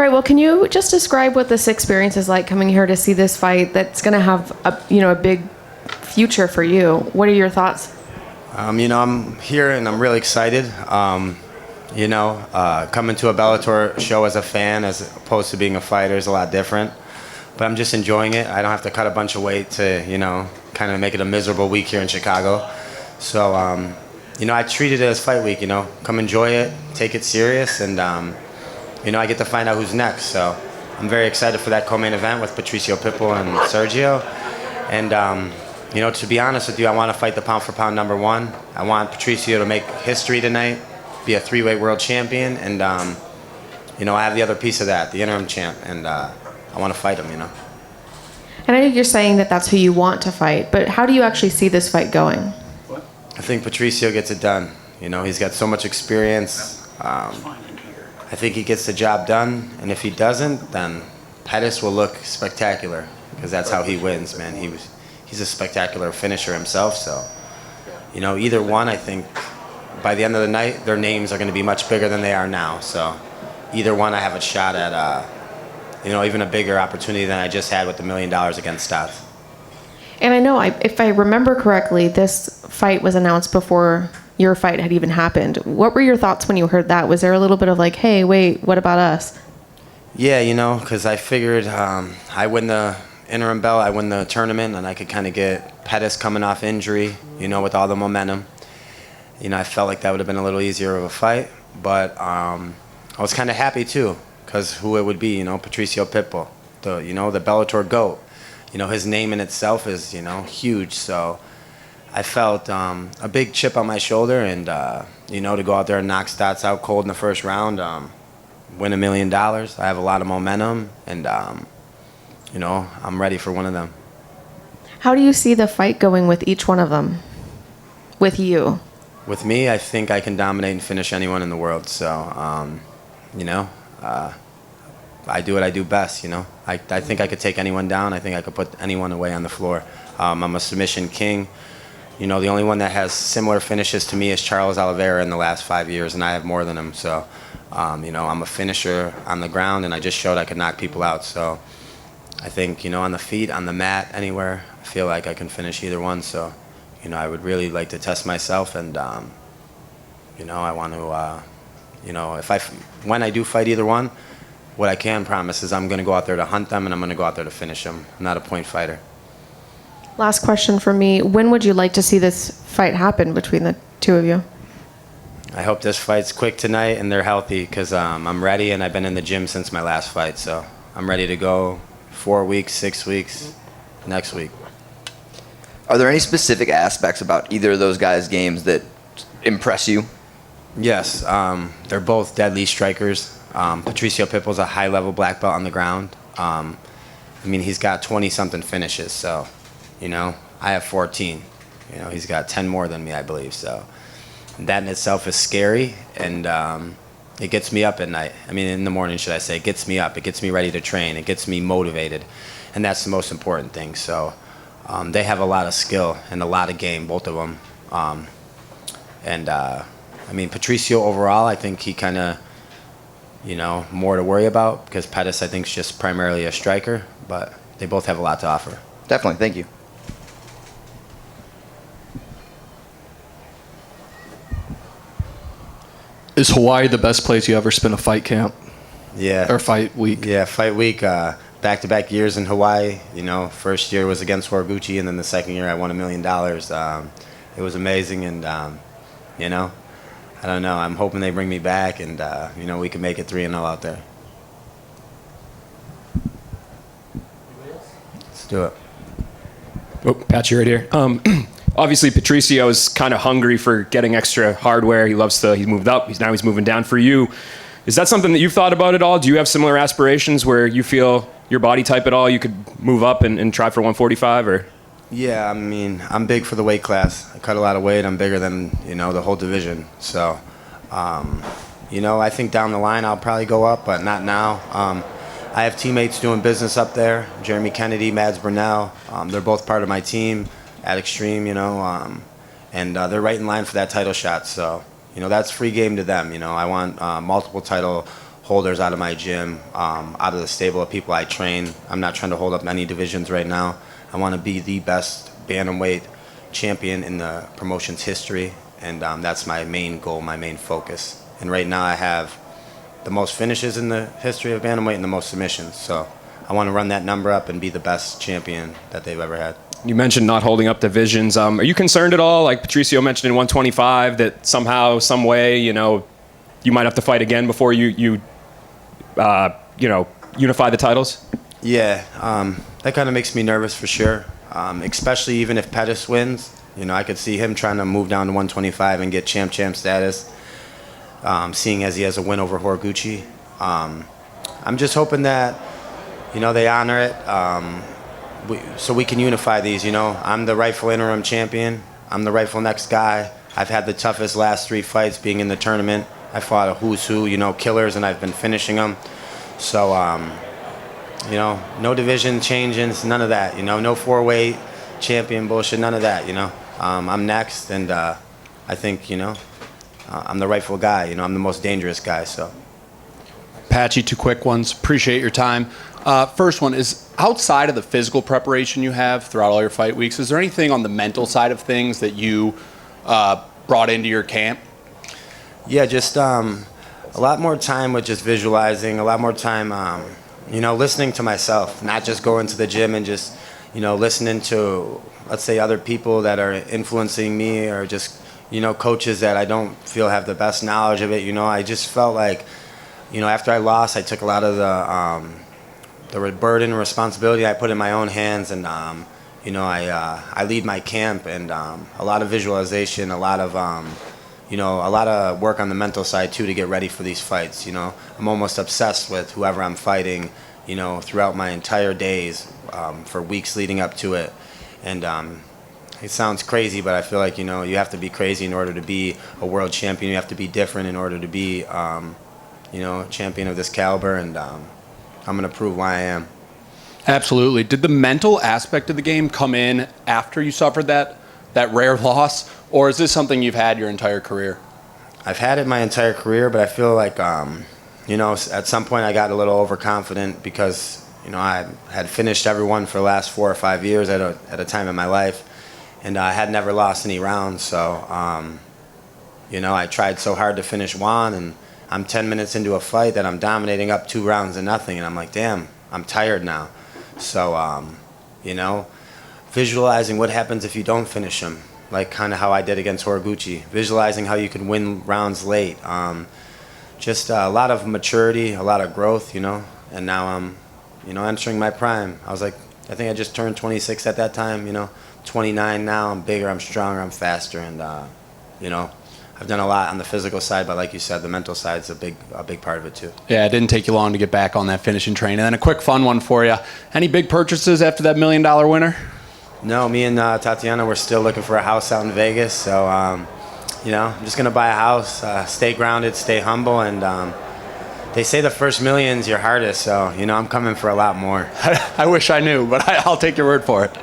right, well, can you just describe what this experience is like coming here to see this fight that's going to have a big future for you? What are your thoughts? I'm here and I'm really excited. Coming to a Bellator show as a fan as opposed to being a fighter is a lot different. But I'm just enjoying it. I don't have to cut a bunch of weight to, kind of make it a miserable week here in Chicago. So, I treated it as fight week, Come enjoy it, take it serious, and, I get to find out who's next. So I'm very excited for that co-main event with Patricio Pitbull and Sergio. And, to be honest with you, I want to fight the pound-for-pound #1. I want Patricio to make history tonight, be a 3-weight world champion, and, I have the other piece of that, the interim champ, and I want to fight him, And I know you're saying that that's who you want to fight, but how do you actually see this fight going? I think Patricio gets it done. He's got so much experience. I think he gets the job done, and if he doesn't, then Pettis will look spectacular, because that's how he wins, man. He's a spectacular finisher himself, so, either one, I think, by the end of the night, their names are going to be much bigger than they are now, so either one I have a shot at, even a bigger opportunity than I just had with the $1 million against Stats. And I know, if I remember correctly, this fight was announced before your fight had even happened. What were your thoughts when you heard that? Was there a little bit of like, hey, wait, what about us? Yeah, because I figured I win the interim belt, I win the tournament, and I could kind of get Pettis coming off injury, with all the momentum. I felt like that would have been a little easier of a fight, but I was kind of happy too, because who it would be, Patricio Pitbull, the Bellator GOAT. His name in itself is, huge, so I felt a big chip on my shoulder, and, to go out there and knock Stats out cold in the first round, win $1 million. I have a lot of momentum, and, I'm ready for one of them. How do you see the fight going with each one of them? With you? With me, I think I can dominate and finish anyone in the world, so, I do what I do best, I think I could take anyone down. I think I could put anyone away on the floor. I'm a submission king. The only one that has similar finishes to me is Charles Oliveira in the last 5 years, and I have more than him. So, I'm a finisher on the ground, and I just showed I could knock people out. So I think, on the feet, on the mat, anywhere, I feel like I can finish either one. So, I would really like to test myself, and, I want to, when I do fight either one, what I can promise is I'm going to go out there to hunt them, and I'm going to go out there to finish them. I'm not a point fighter. Last question for me. When would you like to see this fight happen between the two of you? I hope this fight's quick tonight and they're healthy, because I'm ready, and I've been in the gym since my last fight. So I'm ready to go 4 weeks, 6 weeks, next week. Are there any specific aspects about either of those guys' games that impress you? Yes. They're both deadly strikers. Patricio Pitbull's a high-level black belt on the ground. He's got 20-something finishes, so, I have 14. He's got 10 more than me, I believe, so that in itself is scary, and it gets me up at night. In the morning, should I say. It gets me up. It gets me ready to train. It gets me motivated, and that's the most important thing. So they have a lot of skill and a lot of game, both of them. Patricio overall, I think he kind of, more to worry about, because Pettis, I think, is just primarily a striker, but they both have a lot to offer. Definitely. Thank you. Is Hawaii the best place you ever spent a fight camp? Yeah. Or fight week? Yeah, fight week. Back-to-back years in Hawaii. First year was against Horiguchi, and then the second year I won $1 million. It was amazing, and, I don't know. I'm hoping they bring me back, and, we can make it 3-0 out there. Let's do it. Oh, Patchy right here. Obviously, Patricio is kind of hungry for getting extra hardware. He's moved up. He's moving down for you. Is that something that you've thought about at all? Do you have similar aspirations where you feel your body type at all, you could move up and try for 145? Or? Yeah, I'm big for the weight class. I cut a lot of weight. I'm bigger than, the whole division. So, I think down the line I'll probably go up, but not now. I have teammates doing business up there, Jeremy Kennedy, Mads Brunel. They're both part of my team at Extreme, and they're right in line for that title shot. So, that's free game to them. I want multiple title holders out of my gym, out of the stable of people I train. I'm not trying to hold up any divisions right now. I want to be the best bantamweight champion in the promotion's history, and that's my main goal, my main focus. And right now I have the most finishes in the history of bantamweight and the most submissions. So I want to run that number up and be the best champion that they've ever had. You mentioned not holding up divisions. Are you concerned at all, like Patricio mentioned in 125, that somehow, some way, you might have to fight again before you unify the titles? Yeah, that kind of makes me nervous for sure, especially even if Pettis wins. I could see him trying to move down to 125 and get champ status, seeing as he has a win over Horiguchi. I'm just hoping that, they honor it, so we can unify these. I'm the rightful interim champion. I'm the rightful next guy. I've had the toughest last 3 fights being in the tournament. I fought a who's who, killers, and I've been finishing them. So, no division changes, none of that. No 4-weight champion bullshit, none of that. I'm next, and I think I'm the rightful guy. I'm the most dangerous guy. So, Patchy, 2 quick ones. Appreciate your time. First one is, outside of the physical preparation you have throughout all your fight weeks, is there anything on the mental side of things that you brought into your camp? Yeah, just a lot more time with just visualizing, a lot more time, listening to myself, not just going to the gym and just, listening to, let's say, other people that are influencing me, or just, coaches that I don't feel have the best knowledge of it. I just felt like, after I lost, I took a lot of the burden and responsibility I put in my own hands, and, I lead my camp, and a lot of visualization, a lot of work on the mental side too to get ready for these fights. I'm almost obsessed with whoever I'm fighting, throughout my entire days, for weeks leading up to it. And it sounds crazy, but I feel like, you have to be crazy in order to be a world champion. You have to be different in order to be, a champion of this caliber. And I'm going to prove why I am. Absolutely. Did the mental aspect of the game come in after you suffered that rare loss, or is this something you've had your entire career? I've had it my entire career, but I feel like, at some point I got a little overconfident because, I had finished everyone for the last 4 or 5 years at a time in my life, and I had never lost any rounds. So, I tried so hard to finish Juan, and I'm 10 minutes into a fight that I'm dominating up 2 rounds to nothing, and I'm like, damn, I'm tired now. So, visualizing what happens if you don't finish him, like kind of how I did against Horiguchi. Visualizing how you can win rounds late. Just a lot of maturity, a lot of growth, and now I'm, entering my prime. I think I just turned 26 at that time, 29 now. I'm bigger, I'm stronger, I'm faster, and, I've done a lot on the physical side, but like you said, the mental side's a big part of it too. Yeah, it didn't take you long to get back on that finishing train. And then a quick fun one for you. Any big purchases after that $1 million winner? No, me and Tatiana, we're still looking for a house out in Vegas. So, I'm just going to buy a house, stay grounded, stay humble. And they say the first million's your hardest. So, I'm coming for a lot more. I wish I knew, but I'll take your word for it.